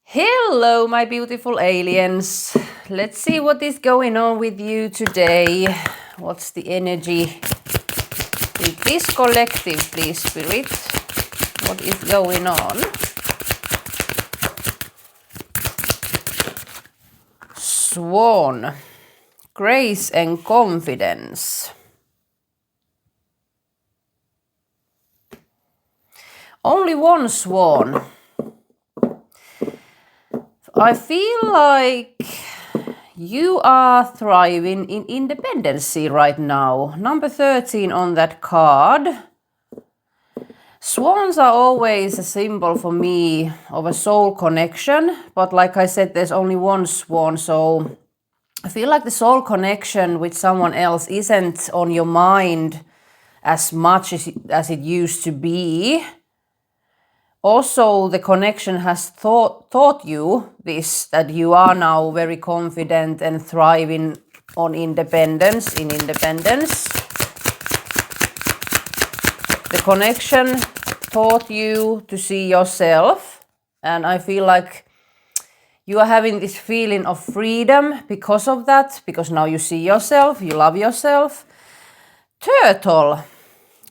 Hello, my beautiful aliens. Let's see what is going on with you today. What's the energy with this collective, please, Spirit? What is going on? Swan. Grace and confidence. Only one swan. I feel like you are thriving in independency right now. Number 13 on that card. Swans are always a symbol for me of a soul connection, but like I said, there's only one swan, so I feel like the soul connection with someone else isn't on your mind as much as it used to be. Also, the connection has taught you this, that you are now very confident and thriving on independence. The connection taught you to see yourself, and I feel like you are having this feeling of freedom because of that, because now you see yourself, you love yourself. Turtle.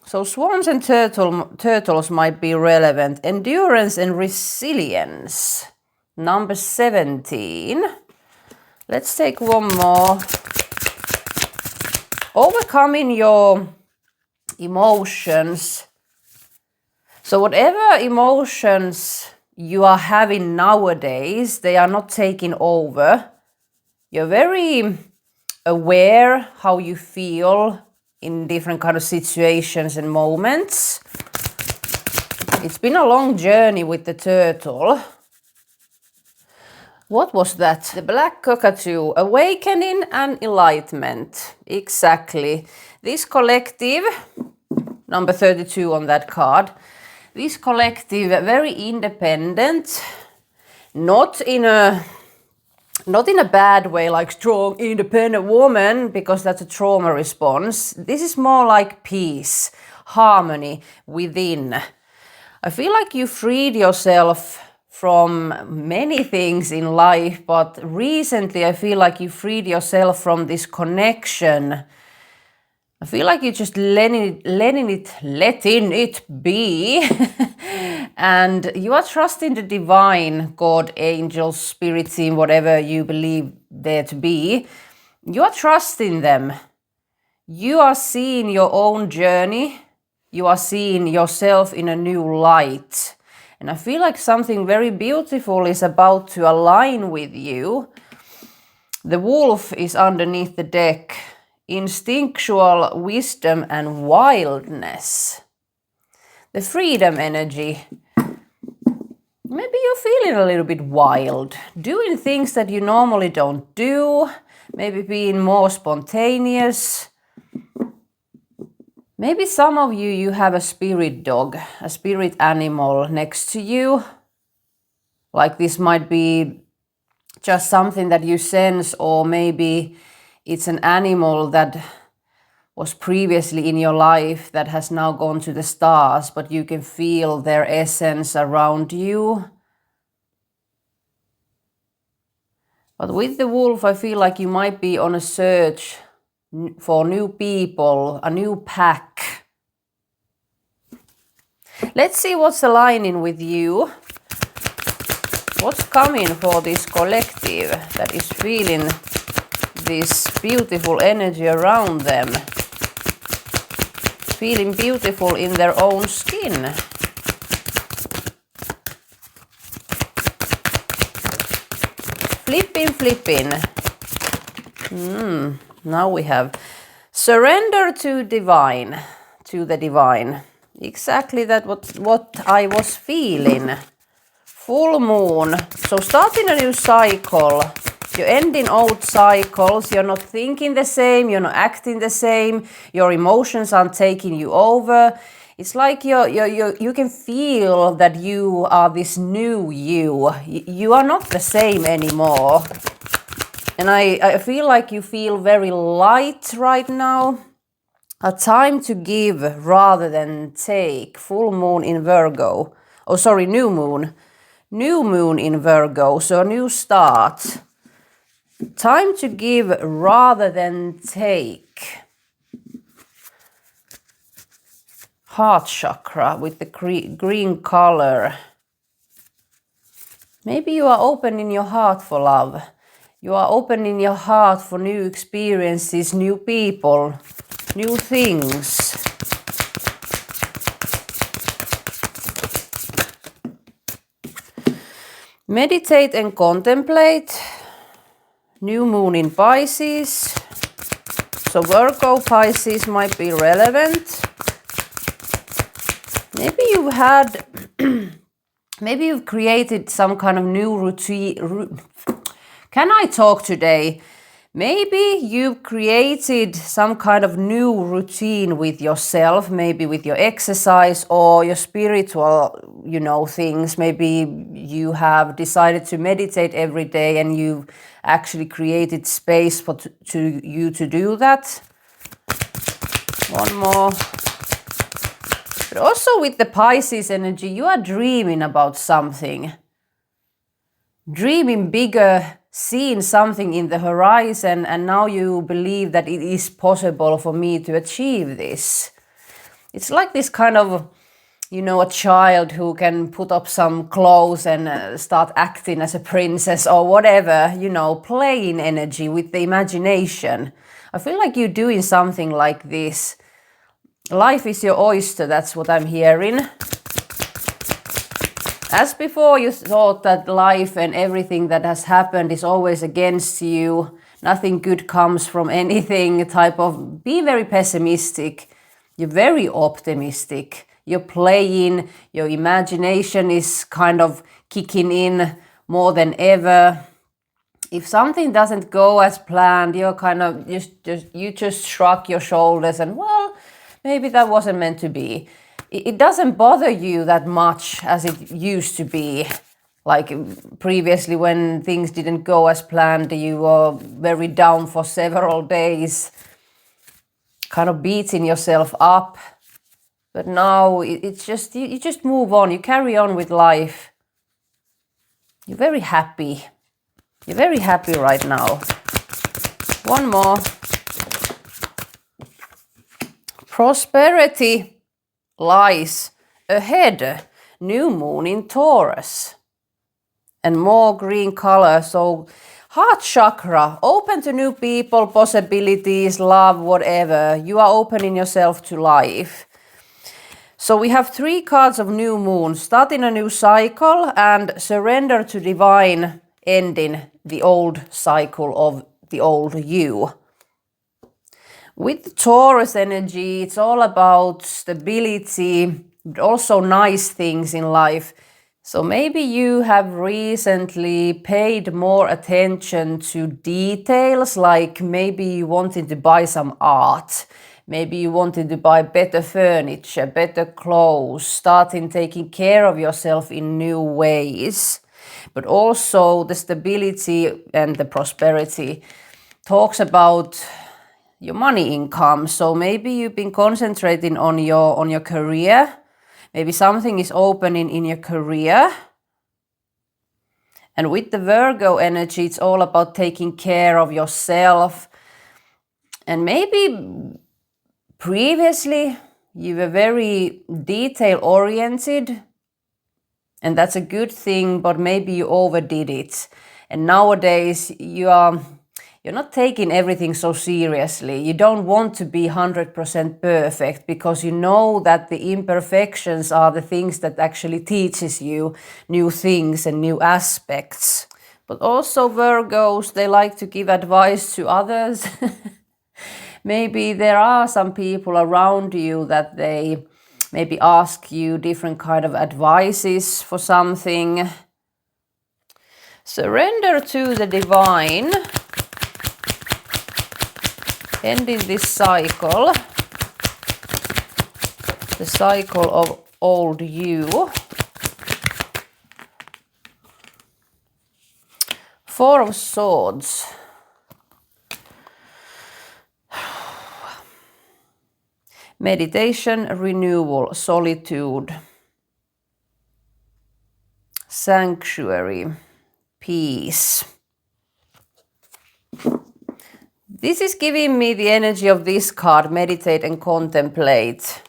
So swans and turtles might be relevant. Endurance and resilience. Number 17. Let's take one more. Overcoming your emotions. So whatever emotions you are having nowadays, they are not taking over. You're very aware how you feel in different kind of situations and moments. It's been a long journey with the turtle. What was that? The black cockatoo. Awakening and enlightenment. Exactly. This collective, number 32 on that card. This collective, very independent, not in a bad way, like strong, independent woman, because that's a trauma response. This is more like peace, harmony within. I feel like you freed yourself from many things in life, but recently I feel like you freed yourself from this connection. I feel like you're just letting it be. And you are trusting the divine, God, angels, spirit team, whatever you believe there to be. You are trusting them. You are seeing your own journey. You are seeing yourself in a new light. And I feel like something very beautiful is about to align with you. The wolf is underneath the deck. Instinctual wisdom and wildness. The freedom energy. Maybe you're feeling a little bit wild, doing things that you normally don't do, maybe being more spontaneous. Maybe some of you have a spirit dog, a spirit animal next to you. Like this might be just something that you sense, or maybe it's an animal that was previously in your life that has now gone to the stars, but you can feel their essence around you. But with the wolf, I feel like you might be on a search for new people, a new pack. Let's see what's aligning with you. What's coming for this collective that is feeling this beautiful energy around them? Feeling beautiful in their own skin. Flipping. Now we have surrender to divine, to the divine. Exactly that what I was feeling. Full moon. So starting a new cycle. You're ending old cycles, you're not thinking the same, you're not acting the same, your emotions aren't taking you over. It's like you can feel that you are this new you. You are not the same anymore. And I feel like you feel very light right now. A time to give rather than take. Full moon in Virgo. Oh, sorry, new moon. new moon in Virgo, so a new start. Time to give rather than take. Heart chakra with the green color. Maybe you are open in your heart for love. You are open in your heart for new experiences, new people, new things. Meditate and contemplate. New moon in Pisces. So Virgo, Pisces might be relevant. Maybe you've had, maybe you've created some kind of new routine. Can I talk today? Maybe you've created some kind of new routine with yourself, maybe with your exercise or your spiritual, things. Maybe you have decided to meditate every day and you've actually created space for you to do that. One more. But also with the Pisces energy, you are dreaming about something. Dreaming bigger, seeing something in the horizon, and now you believe that it is possible for me to achieve this. It's like this kind of, a child who can put up some clothes and start acting as a princess or whatever, playing energy with the imagination. I feel like you're doing something like this. Life is your oyster, that's what I'm hearing. As before, you thought that life and everything that has happened is always against you. Nothing good comes from anything, be very pessimistic. You're very optimistic. You're playing, your imagination is kind of kicking in more than ever. If something doesn't go as planned, you're kind of you just shrug your shoulders and, well, maybe that wasn't meant to be. It doesn't bother you that much as it used to be. Like previously when things didn't go as planned, you were very down for several days, kind of beating yourself up. But now it's just, you just move on, you carry on with life. You're very happy. You're very happy right now. One more. Prosperity lies ahead. New moon in Taurus. And more green color. So heart chakra, open to new people, possibilities, love, whatever. You are opening yourself to life. So we have 3 cards of new moon, starting a new cycle and surrender to divine, ending the old cycle of the old you. With Taurus energy, it's all about stability, but also nice things in life. So maybe you have recently paid more attention to details, like maybe you wanted to buy some art. Maybe you wanted to buy better furniture, better clothes, starting taking care of yourself in new ways. But also the stability and the prosperity talks about your money income. So maybe you've been concentrating on your career. Maybe something is opening in your career. And with the Virgo energy, it's all about taking care of yourself. And maybe previously you were very detail oriented, and that's a good thing, but maybe you overdid it. And nowadays you're not taking everything so seriously. You don't want to be 100% perfect because you know that the imperfections are the things that actually teaches you new things and new aspects. But also Virgos, they like to give advice to others. Maybe there are some people around you that they maybe ask you different kind of advices for something. Surrender to the divine. Ending this cycle, the cycle of old you. 4 of Swords. Meditation, renewal, solitude. sanctuary, peace. This is giving me the energy of this card, meditate and contemplate.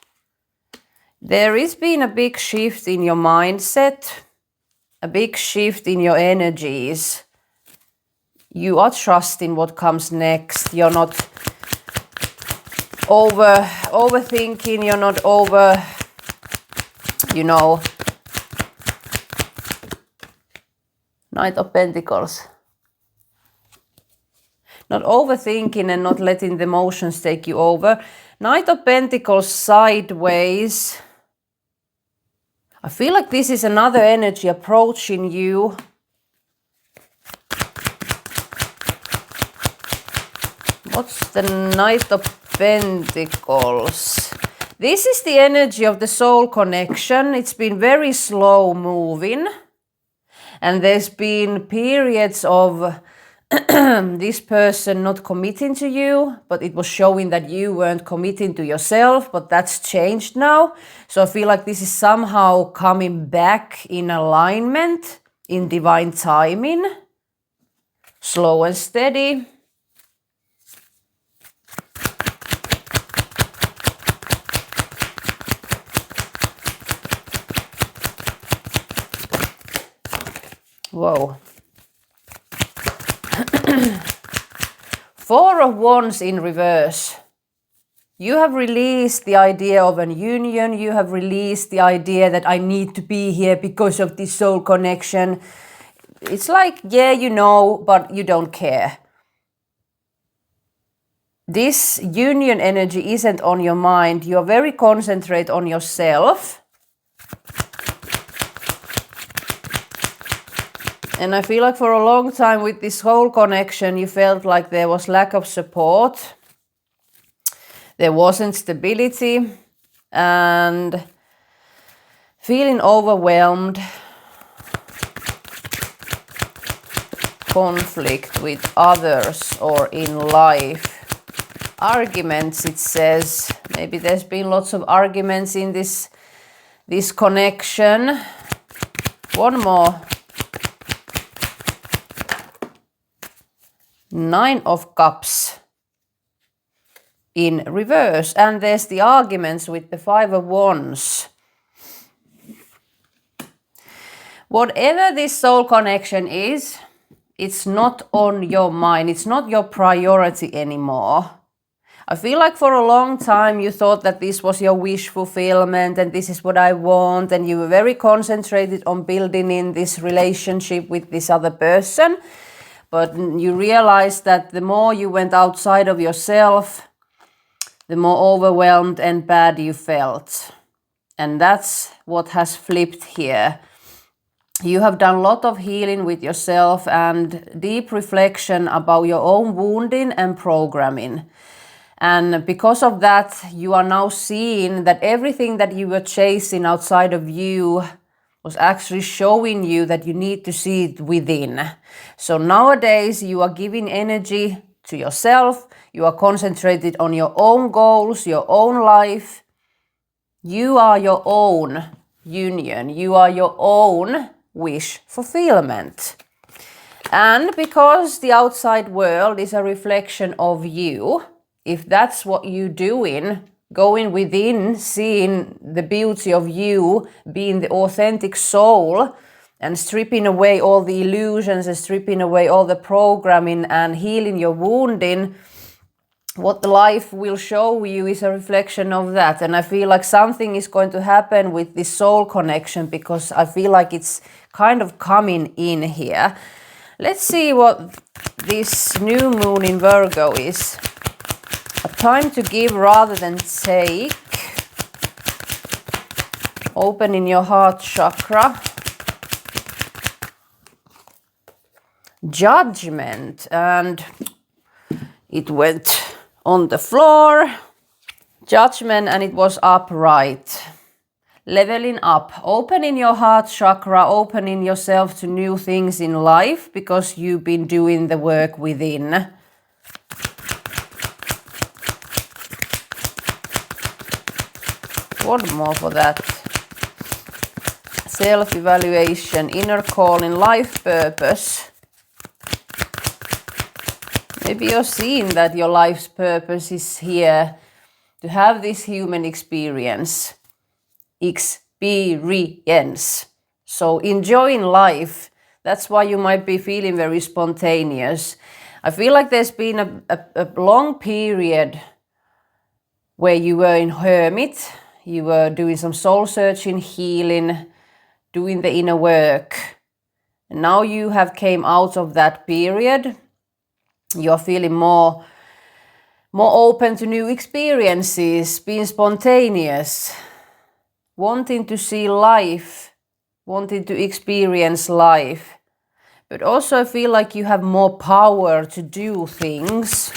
There has been a big shift in your mindset, a big shift in your energies. You are trusting what comes next. You're not overthinking, you're not Knight of Pentacles. Not overthinking and not letting the emotions take you over. Knight of Pentacles sideways. I feel like this is another energy approaching you. What's the Knight of Pentacles? This is the energy of the soul connection. It's been very slow moving. And there's been periods of this person not committing to you, but it was showing that you weren't committing to yourself, but that's changed now. So I feel like this is somehow coming back in alignment, in divine timing. Slow and steady. Whoa. Four of Wands in reverse. You have released the idea of an union. You have released the idea that I need to be here because of this soul connection. It's like, yeah, you know, but you don't care. This union energy isn't on your mind. You're very concentrated on yourself. And I feel like for a long time with this whole connection, you felt like there was lack of support. There wasn't stability and feeling overwhelmed. Conflict with others or in life. Arguments, it says. Maybe there's been lots of arguments in this connection. One more. Nine of Cups in reverse. And there's the arguments with the Five of Wands. Whatever this soul connection is, it's not on your mind. It's not your priority anymore. I feel like for a long time you thought that this was your wish fulfillment and this is what I want, and you were very concentrated on building in this relationship with this other person. But you realized that the more you went outside of yourself, the more overwhelmed and bad you felt. And that's what has flipped here. You have done a lot of healing with yourself and deep reflection about your own wounding and programming. And because of that, you are now seeing that everything that you were chasing outside of you was actually showing you that you need to see it within. So nowadays you are giving energy to yourself. You are concentrated on your own goals, your own life. You are your own union. You are your own wish fulfillment. And because the outside world is a reflection of you, if that's what you're doing, going within, seeing the beauty of you, being the authentic soul, and stripping away all the illusions and stripping away all the programming and healing your wounding, what the life will show you is a reflection of that. And I feel like something is going to happen with this soul connection, because I feel like it's kind of coming in here. Let's see what this new moon in Virgo is. A time to give rather than take. Opening your heart chakra. Judgment, and it went on the floor. Judgment, and it was upright. Leveling up, opening your heart chakra, opening yourself to new things in life because you've been doing the work within. One more for that. self-evaluation, inner calling, life purpose. Maybe you're seeing that your life's purpose is here to have this human experience. So enjoying life, that's why you might be feeling very spontaneous. I feel like there's been a long period where you were in hermit, you were doing some soul searching, healing, doing the inner work. And now you have came out of that period. You're feeling more open to new experiences, being spontaneous, wanting to see life, wanting to experience life. But also I feel like you have more power to do things.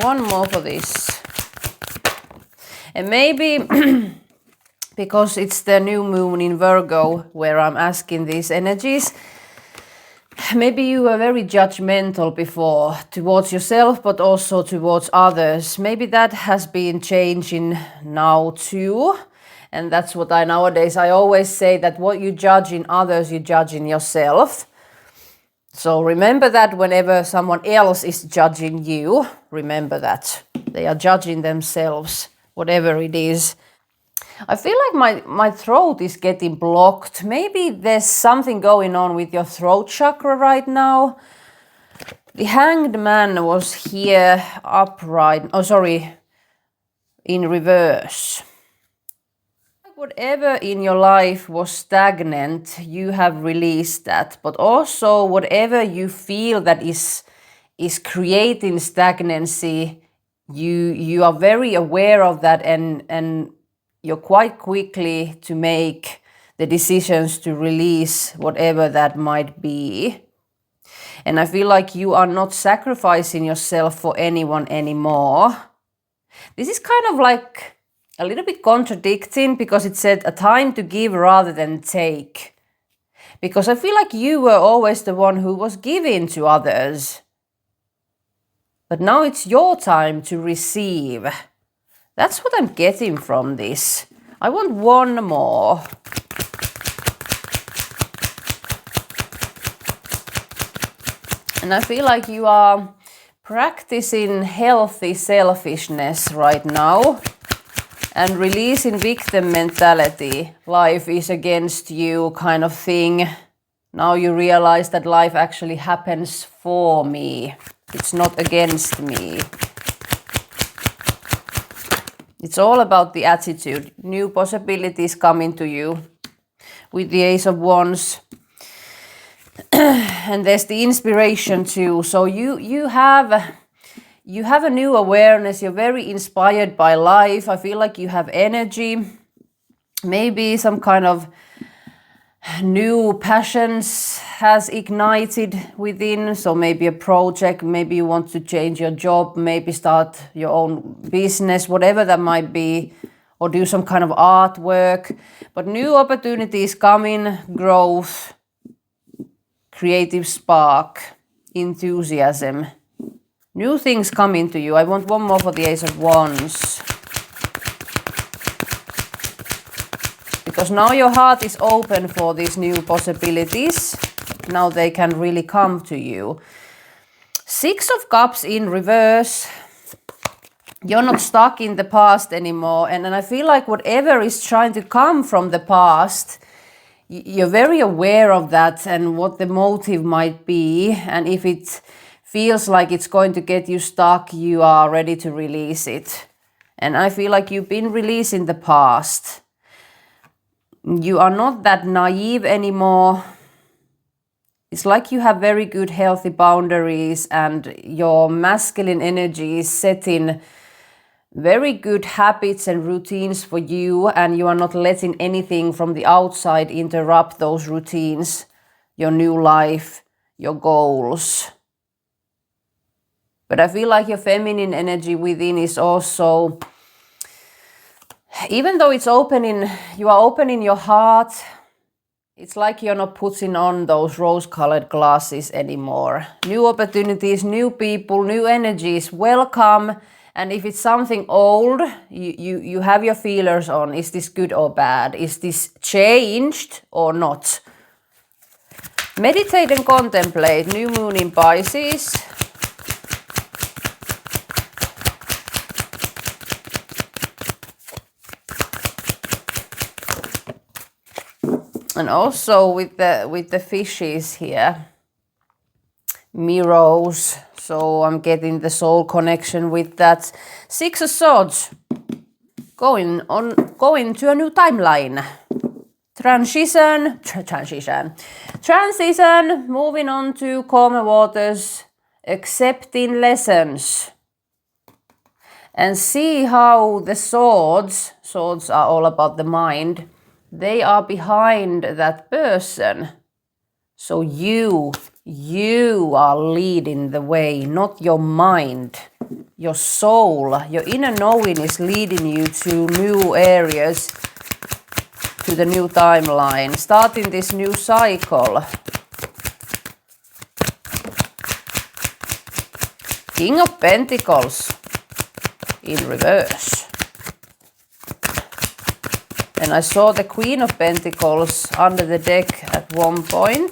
One more for this. And maybe because it's the new moon in Virgo where I'm asking these energies, maybe you were very judgmental before towards yourself, but also towards others. Maybe that has been changing now too. And that's what nowadays I always say, that what you judge in others, you judge in yourself. So remember that whenever someone else is judging you, remember that. They are judging themselves, whatever it is. I feel like my throat is getting blocked. Maybe there's something going on with your throat chakra right now. The Hanged Man was here upright, in reverse. Whatever in your life was stagnant, you have released that. But also whatever you feel that is creating stagnancy, you are very aware of that, and you're quite quickly to make the decisions to release whatever that might be. And I feel like you are not sacrificing yourself for anyone anymore. This is kind of like a little bit contradicting, because it said a time to give rather than take. Because I feel like you were always the one who was giving to others. But now it's your time to receive. That's what I'm getting from this. I want one more. And I feel like you are practicing healthy selfishness right now and releasing victim mentality. Life is against you kind of thing. Now you realize that life actually happens for me. It's not against me. It's all about the attitude. New possibilities coming to you with the Ace of Wands. And there's the inspiration too. So you have a new awareness. You're very inspired by life. I feel like you have energy. Maybe some kind of new passions has ignited within. So maybe a project, maybe you want to change your job, maybe start your own business, whatever that might be, or do some kind of artwork. But new opportunities coming, growth, creative spark, enthusiasm. New things coming to you. I want one more for the Ace of Wands. Because now your heart is open for these new possibilities. Now they can really come to you. Six of Cups in reverse. You're not stuck in the past anymore. And I feel like whatever is trying to come from the past, you're very aware of that and what the motive might be. And if it feels like it's going to get you stuck, you are ready to release it. And I feel like you've been releasing the past. You are not that naive anymore. It's like you have very good healthy boundaries, and your masculine energy is setting very good habits and routines for you, and you are not letting anything from the outside interrupt those routines, your new life, your goals. But I feel like your feminine energy within is also, even though it's opening, you are opening your heart, it's like you're not putting on those rose-colored glasses anymore. New opportunities, new people, new energies, welcome. And if it's something old, you have your feelers on, is this good or bad? Is this changed or not? Meditate and contemplate, new moon in Pisces. And also with the fishes here, mirrors. So I'm getting the soul connection with that. Six of Swords, going to a new timeline. Transition, moving on to calmer waters, accepting lessons. And see how the swords are all about the mind, they are behind that person. So you are leading the way, not your mind. Your soul, your inner knowing is leading you to new areas, to the new timeline, starting this new cycle. King of Pentacles in reverse. And I saw the Queen of Pentacles under the deck at one point.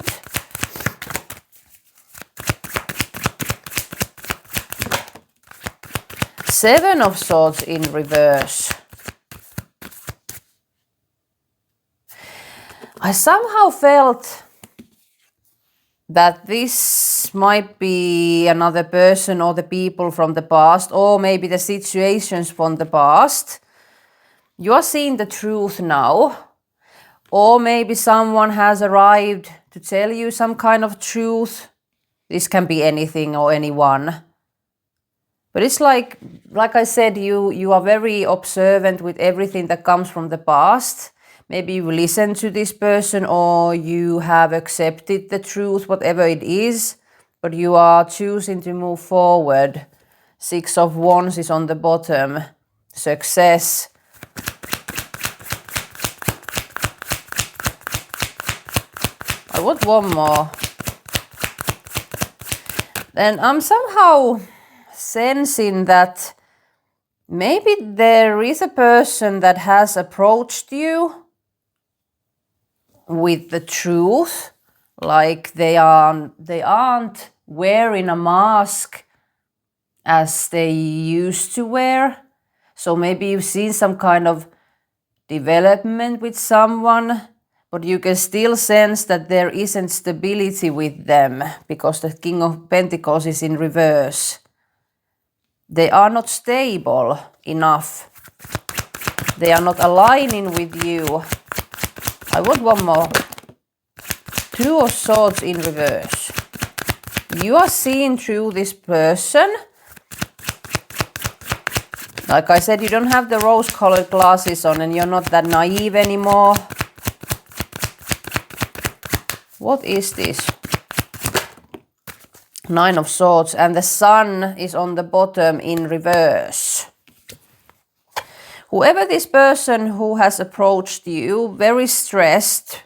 Seven of Swords in reverse. I somehow felt that this might be another person or the people from the past, or maybe the situations from the past. You are seeing the truth now, or maybe someone has arrived to tell you some kind of truth. This can be anything or anyone. But it's like I said, you are very observant with everything that comes from the past. Maybe you listen to this person, or you have accepted the truth, whatever it is, but you are choosing to move forward. Six of Wands is on the bottom. Success. I want one more. And I'm somehow sensing that maybe there is a person that has approached you with the truth, like they aren't wearing a mask as they used to wear. So maybe you've seen some kind of development with someone, but you can still sense that there isn't stability with them because the King of Pentacles is in reverse. They are not stable enough. They are not aligning with you. I want one more. Two of Swords in reverse. You are seeing through this person. Like I said, you don't have the rose-colored glasses on and you're not that naive anymore. What is this? Nine of Swords, and the Sun is on the bottom in reverse. Whoever this person who has approached you, very stressed,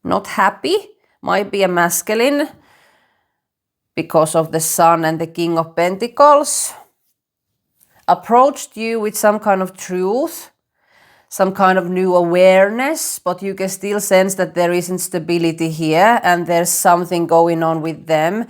not happy, might be a masculine because of the Sun and the King of Pentacles, approached you with some kind of truth, some kind of new awareness, but you can still sense that there isn't stability here and there's something going on with them.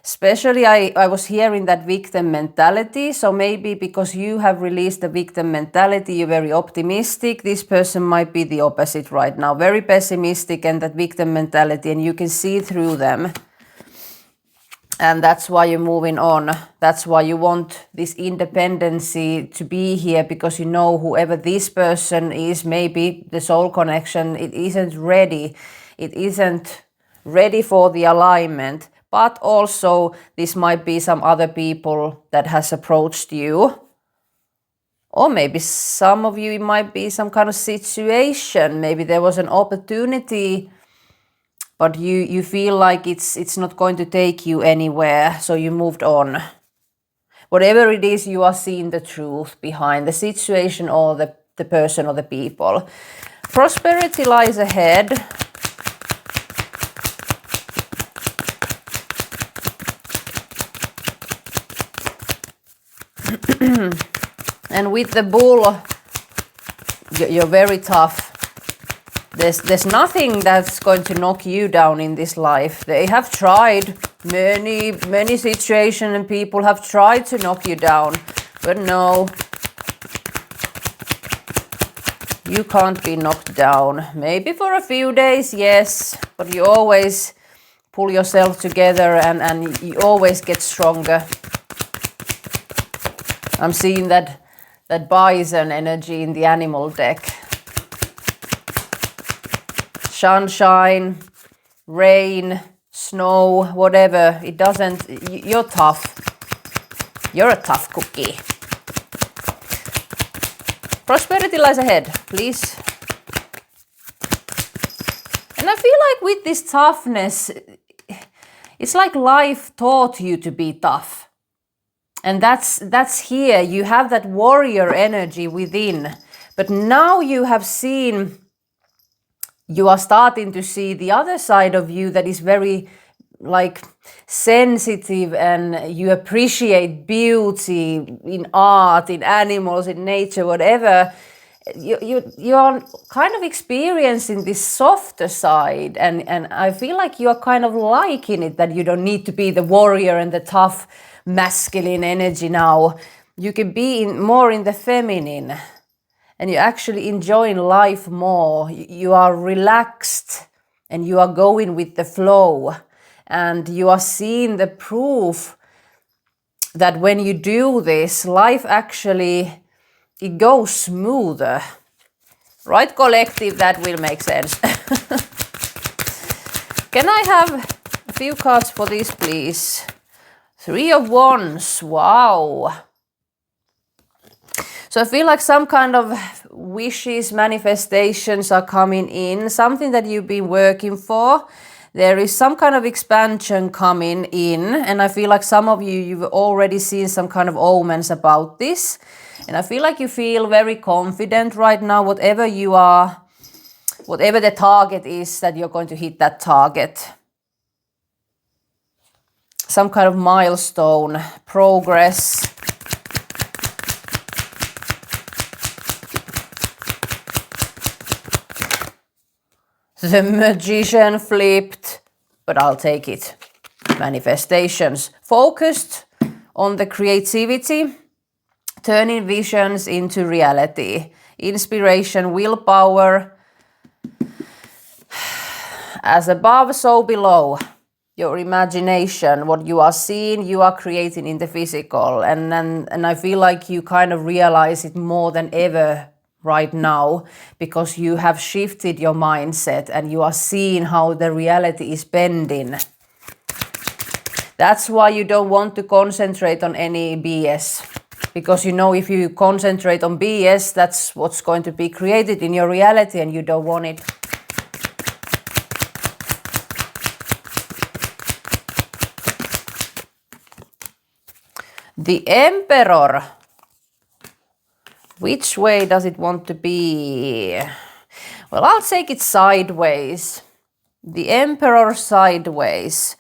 Especially I was hearing that victim mentality. So maybe because you have released the victim mentality, you're very optimistic. This person might be the opposite right now, very pessimistic and that victim mentality, and you can see through them. And that's why you're moving on. That's why you want this independency to be here, because you know whoever this person is, maybe the soul connection, it isn't ready. It isn't ready for the alignment. But also this might be some other people that has approached you. Or maybe some of you, it might be some kind of situation. Maybe there was an opportunity, but you feel like it's not going to take you anywhere, so you moved on. Whatever it is, you are seeing the truth behind the situation or the person or the people. Prosperity lies ahead. And with the bull, you're very tough. There's nothing that's going to knock you down in this life. They have tried many situations and people have tried to knock you down, but no, you can't be knocked down. Maybe for a few days, yes, but you always pull yourself together and you always get stronger. I'm seeing that bison energy in the animal deck. Sunshine, rain, snow, whatever, it doesn't, you're tough. You're a tough cookie. Prosperity lies ahead, please. And I feel like with this toughness, it's like life taught you to be tough. And that's here. You have that warrior energy within. But now you have seen, you are starting to see the other side of you that is very like sensitive, and you appreciate beauty in art, in animals, in nature, whatever. You are kind of experiencing this softer side, and I feel like you are kind of liking it, that you don't need to be the warrior and the tough masculine energy now. You can be more in the feminine, and you're actually enjoying life more. You are relaxed and you are going with the flow, and you are seeing the proof that when you do this, life actually, it goes smoother. Right, collective? That will make sense. Can I have a few cards for this, please? 3 of Wands. Wow. So I feel like some kind of wishes, manifestations are coming in, something that you've been working for. There is some kind of expansion coming in, and I feel like some of you've already seen some kind of omens about this. And I feel like you feel very confident right now, whatever you are, whatever the target is, that you're going to hit that target. Some kind of milestone, progress. The Magician flipped, but I'll take it. Manifestations. Focused on the creativity, turning visions into reality. Inspiration, willpower. As above, so below. Your imagination, what you are seeing, you are creating in the physical. And I feel like you kind of realize it more than ever right now, because you have shifted your mindset and you are seeing how the reality is bending. That's why you don't want to concentrate on any BS, because you know if you concentrate on BS, that's what's going to be created in your reality, and you don't want it. The Emperor. Which way does it want to be? Well, I'll take it sideways. The Emperor sideways.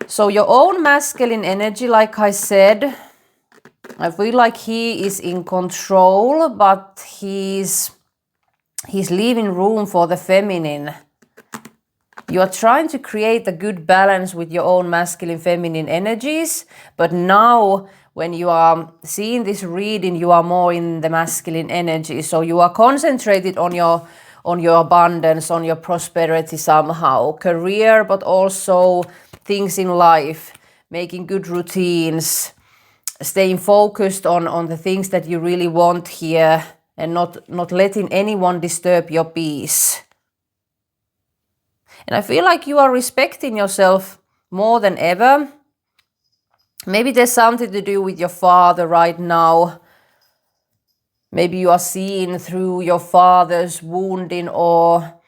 So your own masculine energy, like I said, I feel like he is in control, but he's leaving room for the feminine. You are trying to create a good balance with your own masculine, feminine energies, but now when you are seeing this reading, you are more in the masculine energy. So you are concentrated on your abundance, on your prosperity somehow. Career, but also things in life. Making good routines. Staying focused on the things that you really want here. And not letting anyone disturb your peace. And I feel like you are respecting yourself more than ever. Maybe there's something to do with your father right now. Maybe you are seeing through your father's wounding, or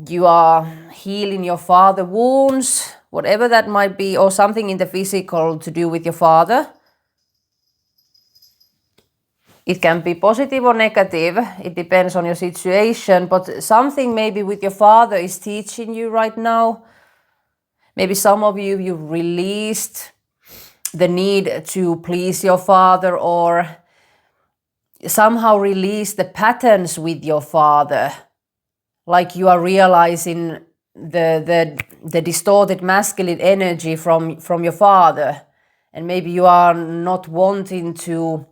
you are healing your father's wounds, whatever that might be, or something in the physical to do with your father. It can be positive or negative. It depends on your situation, but something maybe with your father is teaching you right now. Maybe some of you've released the need to please your father, or somehow release the patterns with your father, like you are realizing the distorted masculine energy from your father, and maybe you are not wanting to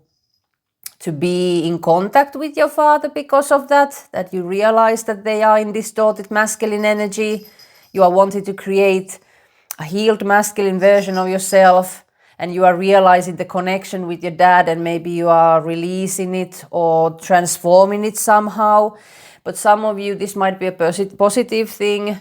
be in contact with your father because of that you realize that they are in distorted masculine energy. You are wanting to create a healed masculine version of yourself, and you are realizing the connection with your dad, and maybe you are releasing it or transforming it somehow. But some of you, this might be a positive thing,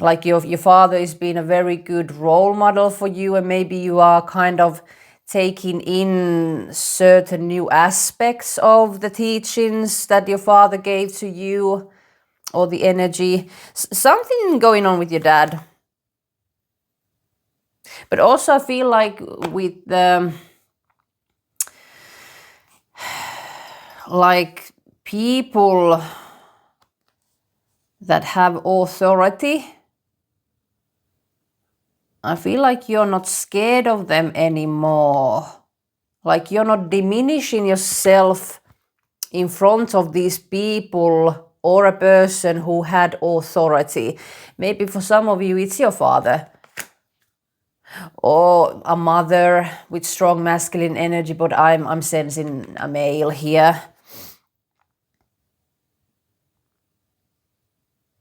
like your father is being a very good role model for you, and maybe you are kind of taking in certain new aspects of the teachings that your father gave to you, or the energy. Something going on with your dad. But also I feel like with the like people that have authority, I feel like you're not scared of them anymore. Like you're not diminishing yourself in front of these people or a person who had authority. Maybe for some of you it's your father, or a mother with strong masculine energy, but I'm sensing a male here.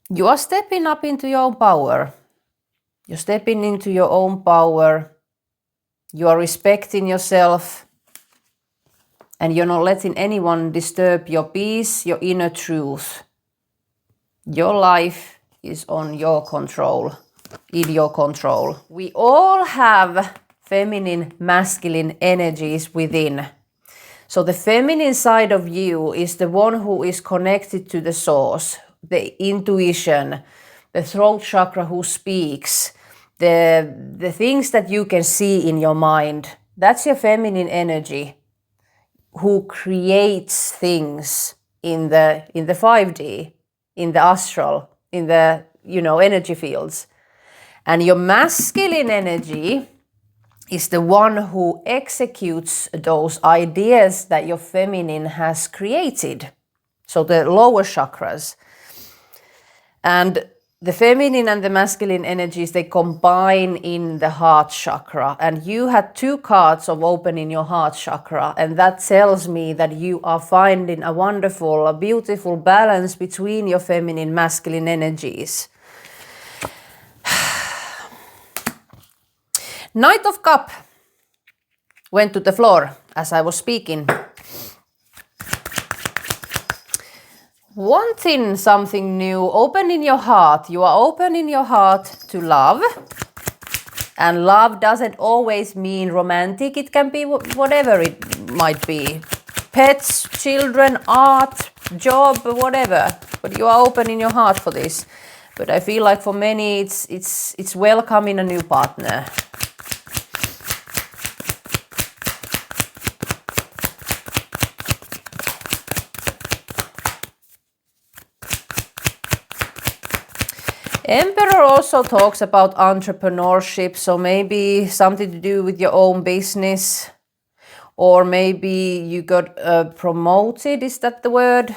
You are stepping up into your own power. You're stepping into your own power. You are respecting yourself, and you're not letting anyone disturb your peace, your inner truth. Your life is on your control, in your control. We all have feminine, masculine energies within. So the feminine side of you is the one who is connected to the source, the intuition, the throat chakra who speaks, the things that you can see in your mind. That's your feminine energy, who creates things in the 5D, in the astral, in the energy fields. And your masculine energy is the one who executes those ideas that your feminine has created. So the lower chakras. And the feminine and the masculine energies, they combine in the heart chakra. And you had 2 cards of opening your heart chakra. And that tells me that you are finding a wonderful, a beautiful balance between your feminine, masculine energies. Knight of Cup went to the floor as I was speaking. Wanting something new, opening your heart. You are opening your heart to love. And love doesn't always mean romantic. It can be whatever it might be. Pets, children, art, job, whatever. But you are opening your heart for this. But I feel like for many it's welcoming a new partner. Emperor also talks about entrepreneurship, so maybe something to do with your own business, or maybe you got promoted, is that the word?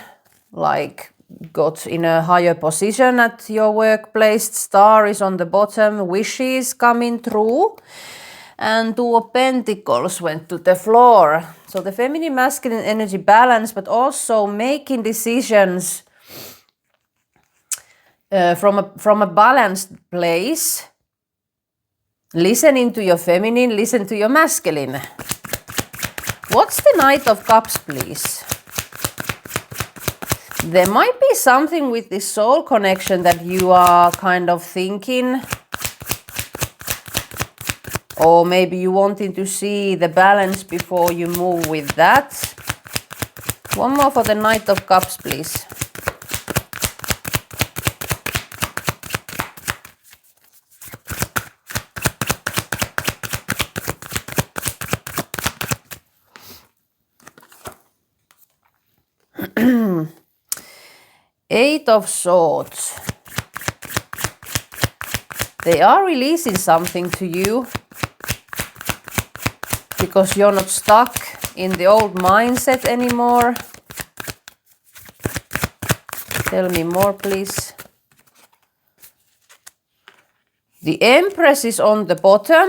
Like got in a higher position at your workplace. Star is on the bottom, wishes coming through. And 2 of Pentacles went to the floor. So the feminine masculine energy balance, but also making decisions from a balanced place, listening to your feminine, listen to your masculine. What's the Knight of Cups, please? There might be something with this soul connection that you are kind of thinking, or maybe you wanting to see the balance before you move with that. One more for the Knight of Cups, please. Eight of Swords. They are releasing something to you. because you're not stuck in the old mindset anymore. Tell me more, please. The Empress is on the bottom,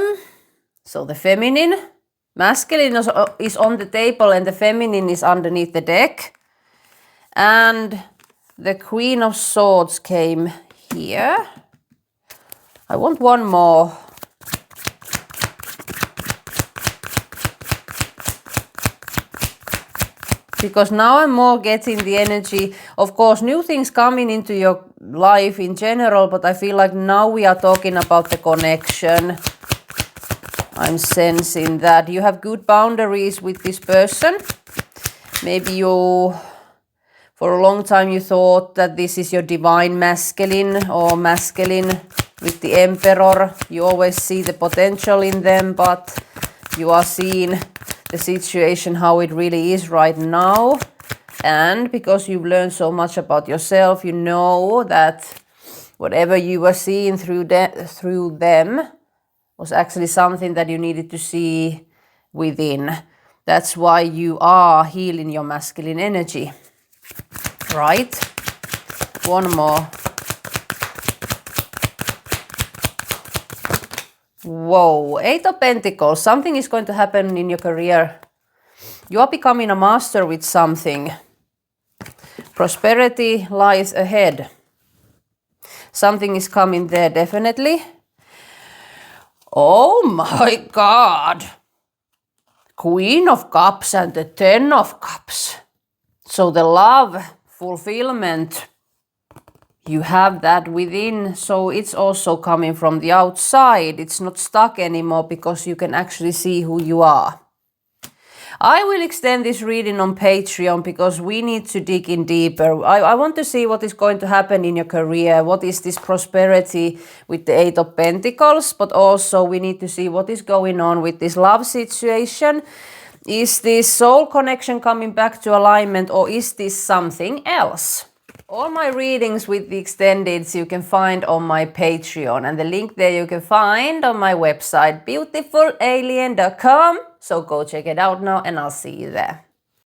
so the feminine. Masculine is on the table and the feminine is underneath the deck. And the Queen of Swords came here. I want one more. Because now I'm more getting the energy. Of course, new things coming into your life in general, but I feel like now we are talking about the connection. I'm sensing that you have good boundaries with this person. Maybe you, for a long time, you thought that this is your divine masculine or masculine with the Emperor. You always see the potential in them, but you are seeing the situation how it really is right now. And because you've learned so much about yourself, you know that whatever you were seeing through them was actually something that you needed to see within. That's why you are healing your masculine energy. Right? One more. Whoa, Eight of Pentacles. Something is going to happen in your career. You are becoming a master with something. Prosperity lies ahead. Something is coming there, definitely. Oh my God. Queen of Cups and the Ten of Cups. So the love, fulfillment, you have that within, so it's also coming from the outside. It's not stuck anymore because you can actually see who you are. I will extend this reading on Patreon because we need to dig in deeper. I want to see what is going to happen in your career. What is this prosperity with the Eight of Pentacles? But also we need to see what is going on with this love situation. Is this soul connection coming back to alignment, or is this something else? All my readings with the extendeds you can find on my Patreon, and the link there you can find on my website beautifulalien.com. So go check it out now and I'll see you there.